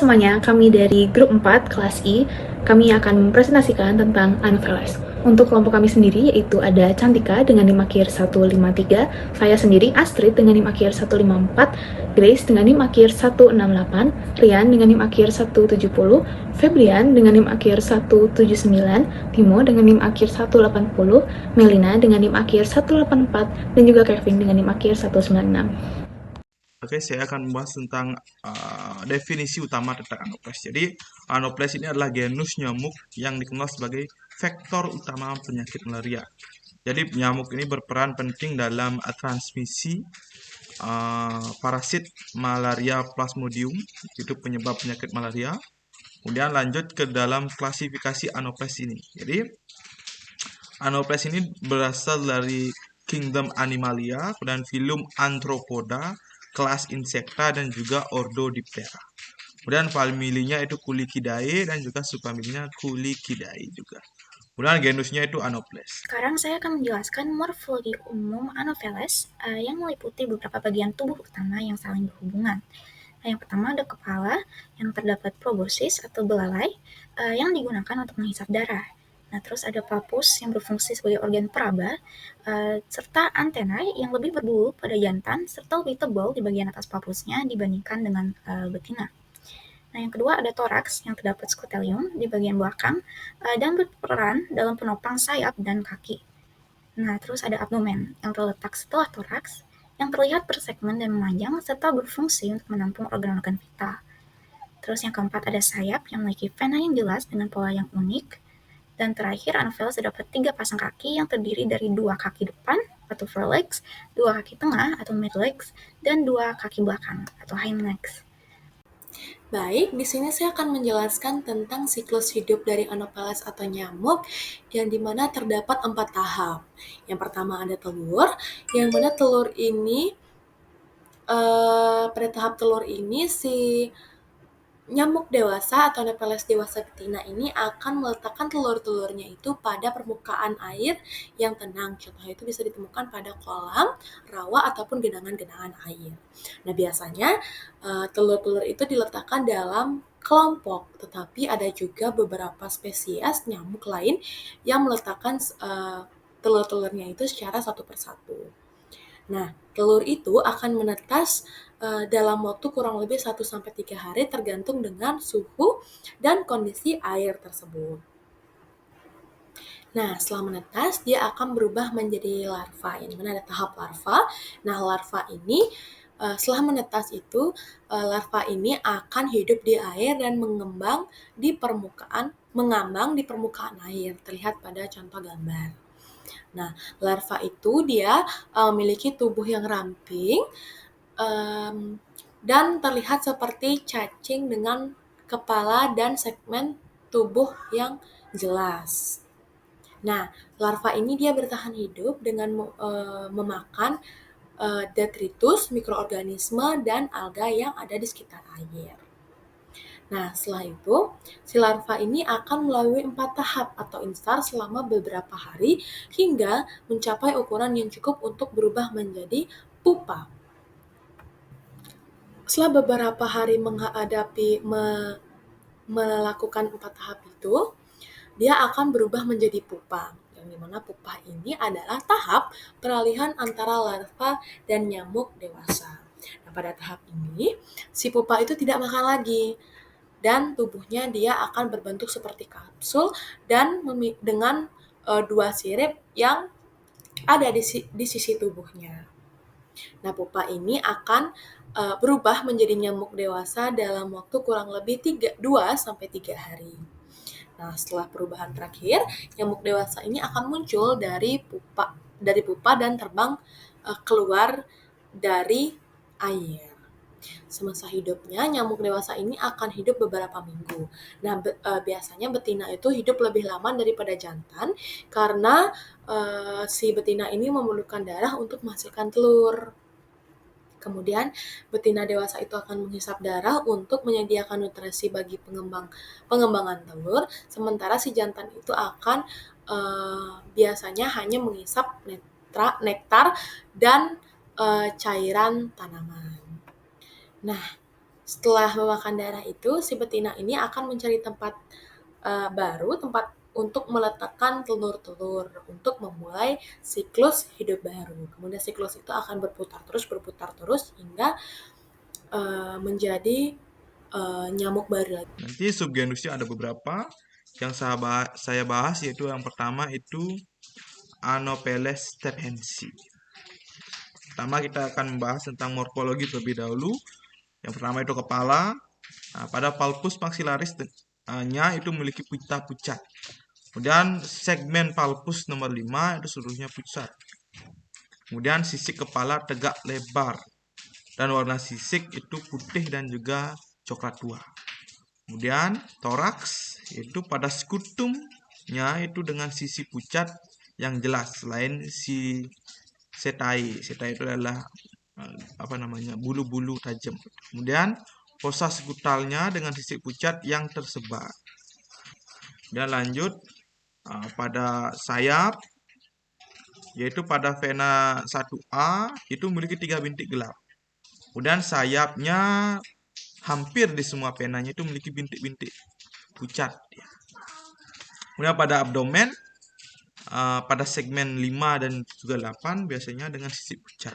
semuanya, kami dari grup 4 kelas I, kami akan mempresentasikan tentang Anopheles. Untuk kelompok kami sendiri yaitu ada Cantika dengan NIM akhir 153, saya sendiri Astrid dengan NIM akhir 154, Grace dengan NIM akhir 168, Rian dengan NIM akhir 170, Febrian dengan NIM akhir 179, Timo dengan NIM akhir 180, Melina dengan NIM akhir 184, dan juga Kevin dengan NIM akhir 196. Oke, saya akan membahas tentang definisi utama tentang Anopheles. Jadi, Anopheles ini adalah genus nyamuk yang dikenal sebagai vektor utama penyakit malaria. Jadi, nyamuk ini berperan penting dalam transmisi parasit malaria plasmodium, itu penyebab penyakit malaria. Kemudian lanjut ke dalam klasifikasi Anopheles ini. Jadi, Anopheles ini berasal dari kingdom Animalia, kemudian filum Arthropoda, kelas insekta, dan juga ordo Diptera. Kemudian familinya itu Culicidae dan juga subfamilinya Culicidae juga. Kemudian genusnya itu Anopheles. Sekarang saya akan menjelaskan morfologi umum Anopheles yang meliputi beberapa bagian tubuh utama yang saling berhubungan. Yang pertama ada kepala yang terdapat proboscis atau belalai yang digunakan untuk menghisap darah. Nah, terus ada papus yang berfungsi sebagai organ peraba, serta antena yang lebih berbulu pada jantan serta lebih tebal di bagian atas papusnya dibandingkan dengan betina. Nah, yang kedua ada toraks yang terdapat scutellum di bagian belakang dan berperan dalam penopang sayap dan kaki. Nah, terus ada abdomen yang terletak setelah toraks yang terlihat bersegmen dan memanjang serta berfungsi untuk menampung organ-organ vital. Terus yang keempat ada sayap yang memiliki vena yang jelas dengan pola yang unik. Dan terakhir, Anopheles terdapat 3 pasang kaki yang terdiri dari 2 kaki depan atau forelegs, 2 kaki tengah atau midlegs, dan 2 kaki belakang atau hind legs. Baik, di sini saya akan menjelaskan tentang siklus hidup dari Anopheles atau nyamuk yang dimana terdapat 4 tahap. Yang pertama ada telur, yang mana telur ini pada tahap telur ini si nyamuk dewasa atau Anopheles dewasa betina ini akan meletakkan telur-telurnya itu pada permukaan air yang tenang. Contohnya itu bisa ditemukan pada kolam, rawa, ataupun genangan-genangan air. Nah, biasanya telur-telur itu diletakkan dalam kelompok, tetapi ada juga beberapa spesies nyamuk lain yang meletakkan telur-telurnya itu secara satu persatu. Nah, telur itu akan menetas dalam waktu kurang lebih 1-3 hari tergantung dengan suhu dan kondisi air tersebut. Nah, setelah menetas, dia akan berubah menjadi larva, yang mana ada tahap larva. Nah, larva ini setelah menetas itu, larva ini akan hidup di air dan mengambang di permukaan air, terlihat pada contoh gambar. Nah, larva itu dia memiliki tubuh yang ramping dan terlihat seperti cacing dengan kepala dan segmen tubuh yang jelas. Nah, larva ini dia bertahan hidup dengan memakan detritus, mikroorganisme, dan alga yang ada di sekitar air. Nah, setelah itu, si larva ini akan melalui 4 tahap atau instar selama beberapa hari hingga mencapai ukuran yang cukup untuk berubah menjadi pupa. Setelah beberapa hari melakukan 4 tahap itu, dia akan berubah menjadi pupa. Yang dimana pupa ini adalah tahap peralihan antara larva dan nyamuk dewasa. Nah, pada tahap ini, si pupa itu tidak makan lagi, dan tubuhnya dia akan berbentuk seperti kapsul dan dengan 2 sirip yang ada di sisi tubuhnya. Nah, pupa ini akan berubah menjadi nyamuk dewasa dalam waktu kurang lebih 2-3 hari. Nah, setelah perubahan terakhir, nyamuk dewasa ini akan muncul dari pupa dan terbang keluar dari air. Semasa hidupnya, nyamuk dewasa ini akan hidup beberapa minggu. Nah, biasanya betina itu hidup lebih lama daripada jantan karena si betina ini memerlukan darah untuk menghasilkan telur. Kemudian, betina dewasa itu akan menghisap darah untuk menyediakan nutrisi bagi pengembangan telur, sementara si jantan itu akan biasanya hanya menghisap nektar dan cairan tanaman. Nah, Setelah memakan darah itu, si betina ini akan mencari tempat baru, tempat untuk meletakkan telur-telur untuk memulai siklus hidup baru. Kemudian siklus itu akan berputar terus hingga menjadi nyamuk baru lagi. Nanti subgenusnya ada beberapa yang saya bahas, yaitu yang pertama itu Anopheles stephensi. Pertama kita akan membahas tentang morfologi terlebih dahulu. Yang pertama itu kepala. Nah, pada palpus maxillaris-nya itu memiliki pita pucat. Kemudian segmen palpus nomor 5 itu seluruhnya pucat. Kemudian sisik kepala tegak lebar. Dan warna sisik itu putih dan juga coklat tua. Kemudian toraks itu pada skutumnya itu dengan sisi pucat yang jelas selain si setae. Setae itu adalah bulu-bulu tajam. Kemudian fossa skutalnya dengan sisik pucat yang tersebar. Dan lanjut pada sayap, yaitu pada vena 1A itu memiliki 3 bintik gelap. Kemudian sayapnya hampir di semua venanya itu memiliki bintik-bintik pucat. Kemudian pada abdomen, pada segmen 5 dan juga 8 biasanya dengan sisik pucat.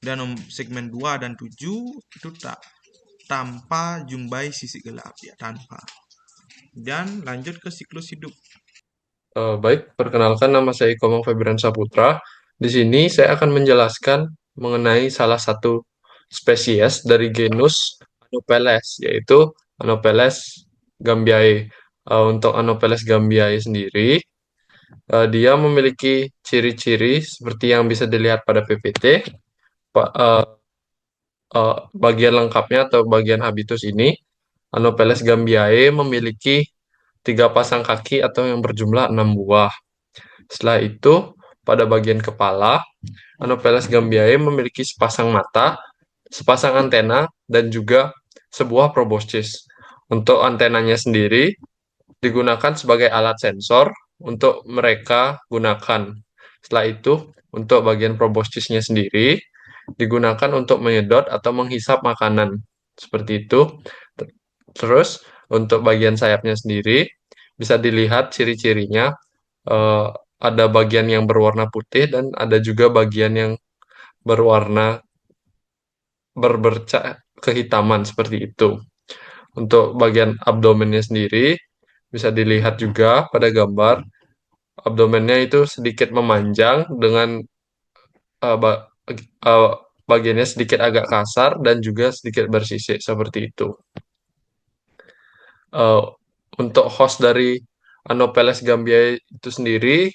Dan segmen 2 dan 7 itu tanpa jumbai sisik gelap, ya tanpa. Dan lanjut ke siklus hidup. Baik, perkenalkan nama saya Komang Febrian Saputra. Di sini saya akan menjelaskan mengenai salah satu spesies dari genus Anopheles, yaitu Anopheles gambiae. Untuk Anopheles gambiae sendiri, dia memiliki ciri-ciri seperti yang bisa dilihat pada PPT. Bagian lengkapnya atau bagian habitus ini, Anopheles gambiae memiliki 3 pasang kaki atau yang berjumlah 6 buah. Setelah itu, pada bagian kepala, Anopheles gambiae memiliki sepasang mata, sepasang antena, dan juga sebuah proboscis. Untuk antenanya sendiri digunakan sebagai alat sensor untuk mereka gunakan. Setelah itu, untuk bagian proboscisnya sendiri digunakan untuk menyedot atau menghisap makanan. Seperti itu. Terus, untuk bagian sayapnya sendiri bisa dilihat ciri-cirinya. Ada bagian yang berwarna putih dan ada juga bagian yang berwarna berbercak kehitaman seperti itu. Untuk bagian abdomennya sendiri bisa dilihat juga pada gambar. Abdomennya itu sedikit memanjang dengan bagiannya sedikit agak kasar dan juga sedikit bersisik seperti itu. Untuk host dari Anopheles gambiae itu sendiri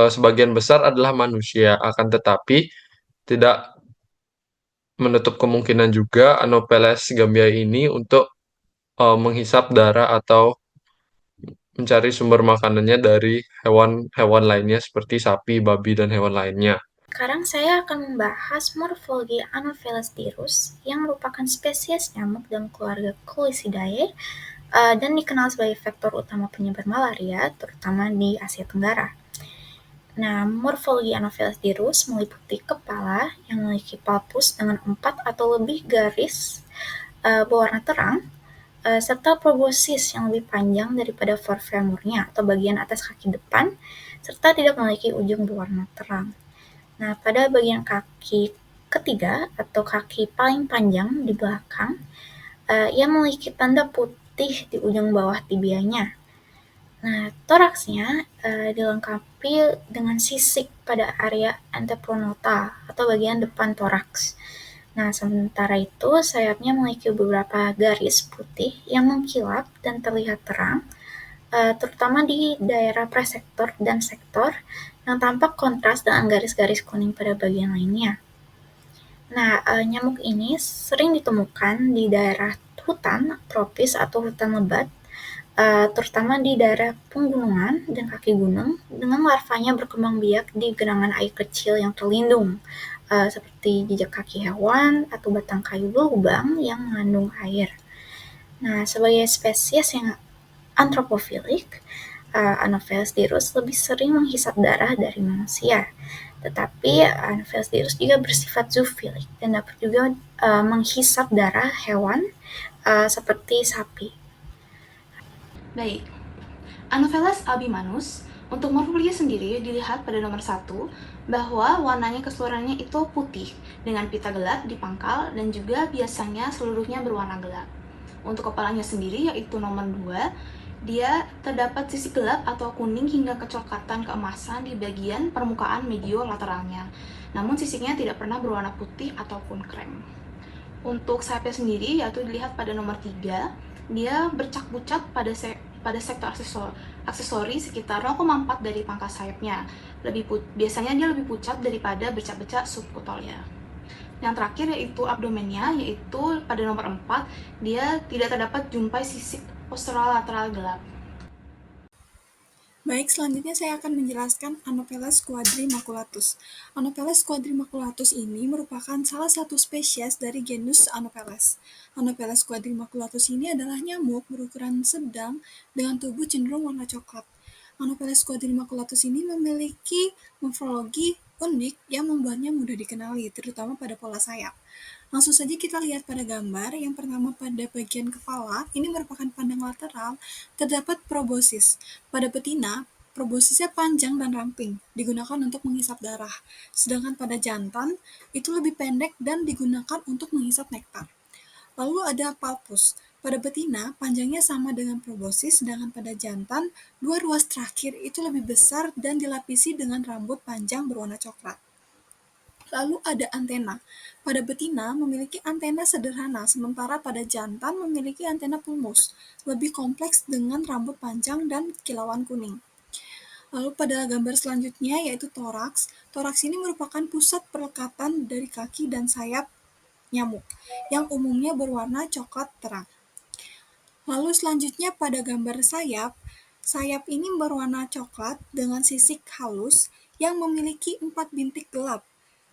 sebagian besar adalah manusia, akan tetapi tidak menutup kemungkinan juga Anopheles gambiae ini untuk menghisap darah atau mencari sumber makanannya dari hewan-hewan lainnya seperti sapi, babi, dan hewan lainnya. Sekarang saya akan membahas morfologi Anopheles dirus yang merupakan spesies nyamuk dalam keluarga Culicidae dan dikenal sebagai faktor utama penyebar malaria, terutama di Asia Tenggara. Nah, morfologi Anopheles dirus meliputi kepala yang memiliki palpus dengan 4 atau lebih garis berwarna terang, serta proboscis yang lebih panjang daripada forefemurnya atau bagian atas kaki depan, serta tidak memiliki ujung berwarna terang. Nah, pada bagian kaki ketiga atau kaki paling panjang di belakang, ia memiliki tanda putih di ujung bawah tibianya. Nah, toraksnya dilengkapi dengan sisik pada area antepronotal atau bagian depan toraks. Nah, sementara itu sayapnya memiliki beberapa garis putih yang mengkilap dan terlihat terang, terutama di daerah presektor dan sektor yang tampak kontras dengan garis-garis kuning pada bagian lainnya. Nah, nyamuk ini sering ditemukan di daerah hutan tropis atau hutan lebat, terutama di daerah pegunungan dan kaki gunung, dengan larvanya berkembang biak di genangan air kecil yang terlindung, seperti jejak kaki hewan atau batang kayu berlubang yang mengandung air. Nah, sebagai spesies yang antropofilik, Anopheles dirus lebih sering menghisap darah dari manusia. Tetapi Anopheles dirus juga bersifat zoofilik dan dapat juga menghisap darah hewan seperti sapi. Baik, Anopheles albimanus untuk morfologi sendiri dilihat pada nomor 1 bahwa warnanya keseluruhannya itu putih dengan pita gelap di pangkal dan juga biasanya seluruhnya berwarna gelap. Untuk kepalanya sendiri yaitu nomor 2, dia terdapat sisik gelap atau kuning hingga kecoklatan keemasan di bagian permukaan medio lateralnya. Namun sisiknya tidak pernah berwarna putih ataupun krem. Untuk sayapnya sendiri yaitu dilihat pada nomor 3, dia bercak-bucat pada sektor aksesori sekitar 0,4 dari pangkal sayapnya. Biasanya dia lebih pucat daripada bercak-bercak subkutolnya. Yang terakhir yaitu abdomennya, yaitu pada nomor 4, dia tidak terdapat jumpai sisik posterolateral gelap. Baik, selanjutnya saya akan menjelaskan Anopheles quadrimaculatus. Anopheles quadrimaculatus ini merupakan salah satu spesies dari genus Anopheles. Anopheles quadrimaculatus ini adalah nyamuk berukuran sedang dengan tubuh cenderung warna coklat. Anopheles quadrimaculatus ini memiliki morfologi unik yang membuatnya mudah dikenali, terutama pada pola sayap. Langsung saja kita lihat pada gambar. Yang pertama pada bagian kepala, ini merupakan pandang lateral, terdapat proboscis. Pada betina, proboscisnya panjang dan ramping, digunakan untuk menghisap darah. Sedangkan pada jantan, itu lebih pendek dan digunakan untuk menghisap nektar. Lalu ada palpus. Pada betina, panjangnya sama dengan proboscis, sedangkan pada jantan, dua ruas terakhir itu lebih besar dan dilapisi dengan rambut panjang berwarna coklat. Lalu ada antena. Pada betina memiliki antena sederhana, sementara pada jantan memiliki antena pulmus, lebih kompleks dengan rambut panjang dan kilauan kuning. Lalu pada gambar selanjutnya yaitu toraks. Toraks ini merupakan pusat perlekatan dari kaki dan sayap nyamuk, yang umumnya berwarna coklat terang. Lalu selanjutnya pada gambar sayap, sayap ini berwarna coklat dengan sisik halus yang memiliki 4 bintik gelap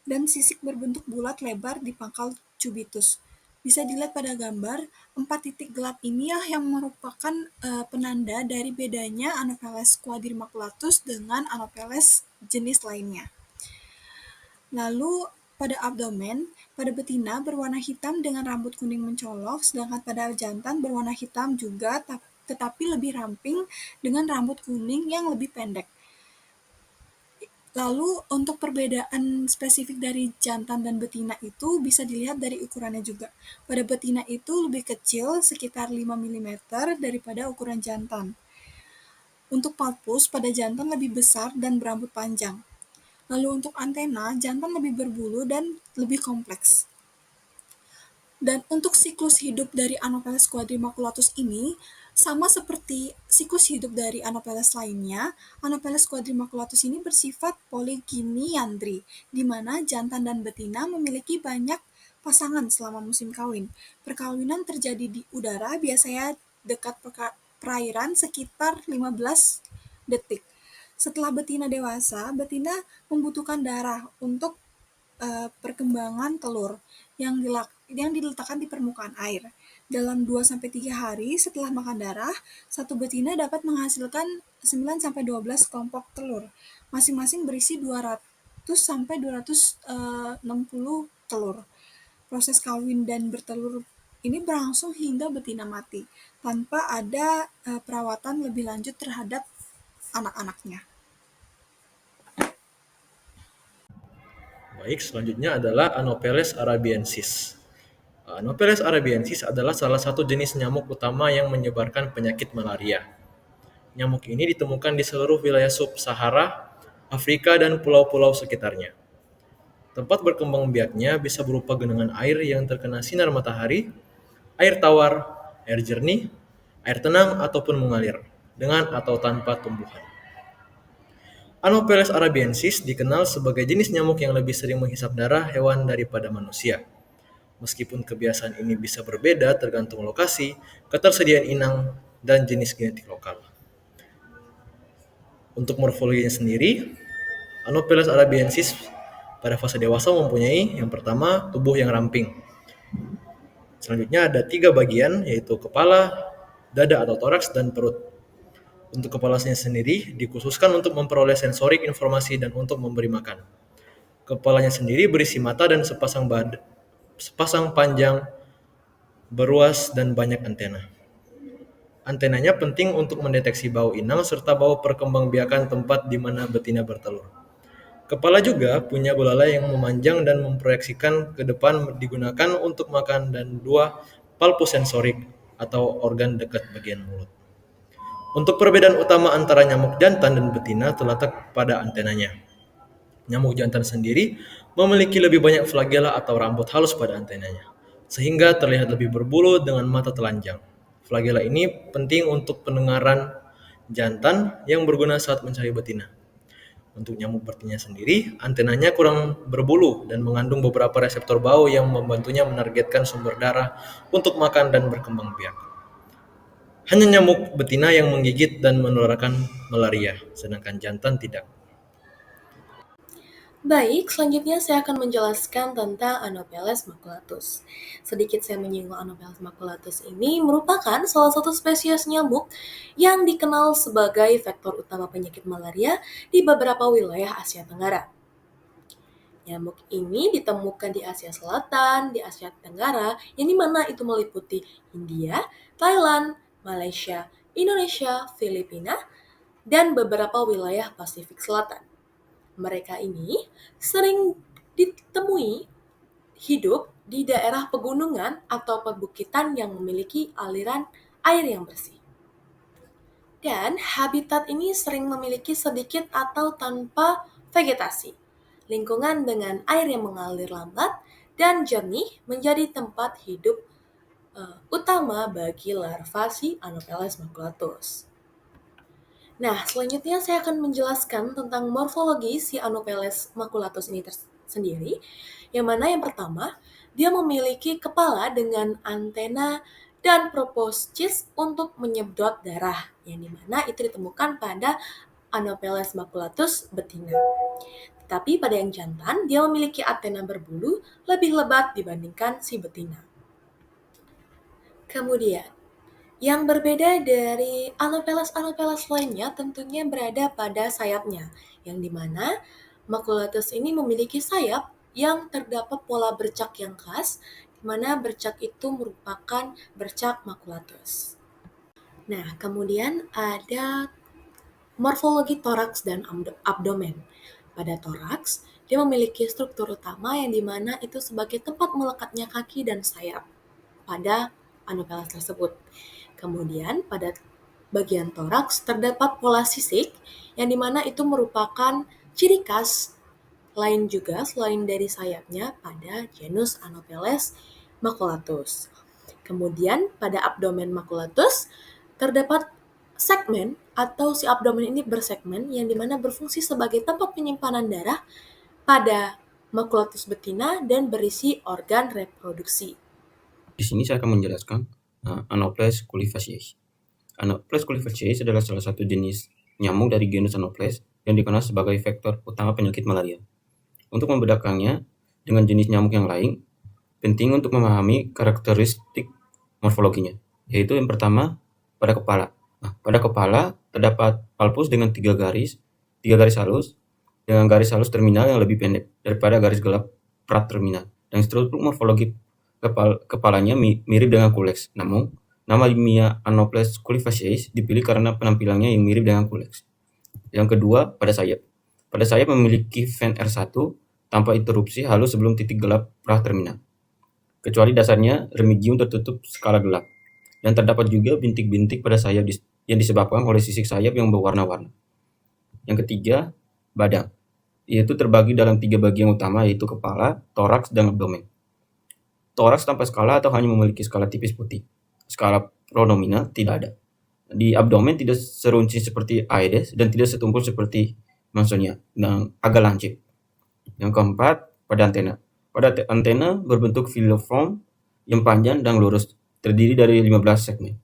dan sisik berbentuk bulat lebar di pangkal cubitus. Bisa dilihat pada gambar, 4 titik gelap inilah yang merupakan penanda dari bedanya Anopheles quadrimaculatus dengan Anopheles jenis lainnya. Lalu pada abdomen, pada betina berwarna hitam dengan rambut kuning mencolok, sedangkan pada jantan berwarna hitam juga tetapi lebih ramping dengan rambut kuning yang lebih pendek. Lalu untuk perbedaan spesifik dari jantan dan betina itu bisa dilihat dari ukurannya juga. Pada betina itu lebih kecil sekitar 5 mm daripada ukuran jantan. Untuk palpus pada jantan lebih besar dan berambut panjang. Lalu untuk antena, jantan lebih berbulu dan lebih kompleks. Dan untuk siklus hidup dari Anopheles quadrimaculatus ini, sama seperti siklus hidup dari Anopheles lainnya, Anopheles quadrimaculatus ini bersifat poliginiandri, di mana jantan dan betina memiliki banyak pasangan selama musim kawin. Perkawinan terjadi di udara, biasanya dekat perairan sekitar 15 detik. Setelah betina dewasa, betina membutuhkan darah untuk perkembangan telur yang diletakkan di permukaan air. Dalam 2-3 hari setelah makan darah, satu betina dapat menghasilkan 9-12 kelompok telur, masing-masing berisi 200-260 telur. Proses kawin dan bertelur ini berlangsung hingga betina mati, tanpa ada perawatan lebih lanjut terhadap anak-anaknya. Baik, selanjutnya adalah Anopheles arabiensis. Anopheles arabiensis adalah salah satu jenis nyamuk utama yang menyebarkan penyakit malaria. Nyamuk ini ditemukan di seluruh wilayah sub-Sahara, Afrika, dan pulau-pulau sekitarnya. Tempat berkembang biaknya bisa berupa genangan air yang terkena sinar matahari, air tawar, air jernih, air tenang, ataupun mengalir, dengan atau tanpa tumbuhan. Anopheles arabiensis dikenal sebagai jenis nyamuk yang lebih sering menghisap darah hewan daripada manusia. Meskipun kebiasaan ini bisa berbeda tergantung lokasi, ketersediaan inang, dan jenis genetik lokal. Untuk morfologinya sendiri, Anopheles arabiensis pada fase dewasa mempunyai yang pertama tubuh yang ramping. Selanjutnya ada 3 bagian, yaitu kepala, dada atau toraks, dan perut. Untuk kepalanya sendiri dikhususkan untuk memperoleh sensorik informasi dan untuk memberi makan. Kepalanya sendiri berisi mata dan sepasang panjang beruas, dan banyak antena. Antenanya penting untuk mendeteksi bau inang serta bau perkembangbiakan tempat di mana betina bertelur. Kepala juga punya belalai yang memanjang dan memproyeksikan ke depan digunakan untuk makan dan 2 palposensorik atau organ dekat bagian mulut. Untuk perbedaan utama antara nyamuk jantan dan betina terletak pada antenanya. Nyamuk jantan sendiri memiliki lebih banyak flagela atau rambut halus pada antenanya, sehingga terlihat lebih berbulu dengan mata telanjang. Flagela ini penting untuk pendengaran jantan yang berguna saat mencari betina. Untuk nyamuk betina sendiri, antenanya kurang berbulu dan mengandung beberapa reseptor bau yang membantunya menargetkan sumber darah untuk makan dan berkembang biak. Hanya nyamuk betina yang menggigit dan menularkan malaria, sedangkan jantan tidak. Baik, selanjutnya saya akan menjelaskan tentang Anopheles maculatus. Sedikit saya menyinggung Anopheles maculatus ini merupakan salah satu spesies nyamuk yang dikenal sebagai vektor utama penyakit malaria di beberapa wilayah Asia Tenggara. Nyamuk ini ditemukan di Asia Selatan, di Asia Tenggara, yang dimana itu meliputi India, Thailand, Malaysia, Indonesia, Filipina, dan beberapa wilayah Pasifik Selatan. Mereka ini sering ditemui hidup di daerah pegunungan atau perbukitan yang memiliki aliran air yang bersih. Dan habitat ini sering memiliki sedikit atau tanpa vegetasi. Lingkungan dengan air yang mengalir lambat dan jernih menjadi tempat hidup utama bagi larva si Anopheles maculatus. Nah, selanjutnya saya akan menjelaskan tentang morfologi si Anopheles maculatus ini sendiri, yang mana yang pertama, dia memiliki kepala dengan antena dan proboscis untuk menyedot darah, yang dimana itu ditemukan pada Anopheles maculatus betina. Tetapi pada yang jantan, dia memiliki antena berbulu lebih lebat dibandingkan si betina. Kemudian, yang berbeda dari Anopheles lainnya tentunya berada pada sayapnya, yang dimana maculatus ini memiliki sayap yang terdapat pola bercak yang khas, di mana bercak itu merupakan bercak maculatus. Nah, kemudian ada morfologi toraks dan abdomen. Pada toraks, dia memiliki struktur utama yang dimana itu sebagai tempat melekatnya kaki dan sayap pada Anopheles tersebut. Kemudian pada bagian toraks terdapat pola sisik yang dimana itu merupakan ciri khas lain juga selain dari sayapnya pada genus Anopheles maculatus. Kemudian pada abdomen maculatus terdapat segmen atau si abdomen ini bersegmen yang dimana berfungsi sebagai tempat penyimpanan darah pada maculatus betina dan berisi organ reproduksi. Di sini saya akan menjelaskan Anopheles culifaciae. Anopheles culifaciae adalah salah satu jenis nyamuk dari genus Anopheles yang dikenal sebagai vektor utama penyakit malaria. Untuk membedakannya dengan jenis nyamuk yang lain, penting untuk memahami karakteristik morfologinya, yaitu yang pertama pada kepala. Pada kepala terdapat palpus dengan 3 garis halus, dengan garis halus terminal yang lebih pendek daripada garis gelap prat terminal. Dan struktur morfologi kepalanya mirip dengan kuleks. Namun, nama ilmiah Anopheles culifaciae dipilih karena penampilannya yang mirip dengan kuleks. Yang kedua, pada sayap. Pada sayap memiliki ven R1 tanpa interupsi halus sebelum titik gelap prat terminal. Kecuali dasarnya remigium tertutup skala gelap. Dan terdapat juga bintik-bintik pada sayap yang disebabkan oleh sisik sayap yang berwarna-warna. Yang ketiga, badan, yaitu terbagi dalam 3 bagian utama, yaitu kepala, toraks, dan abdomen. Toraks tanpa skala atau hanya memiliki skala tipis putih. Skala pronominal tidak ada. Di abdomen tidak seruncing seperti Aedes dan tidak setumpul seperti Mansonia, dan agak lancip. Yang keempat, pada antena. Pada antena berbentuk filiform yang panjang dan lurus, terdiri dari 15 segmen.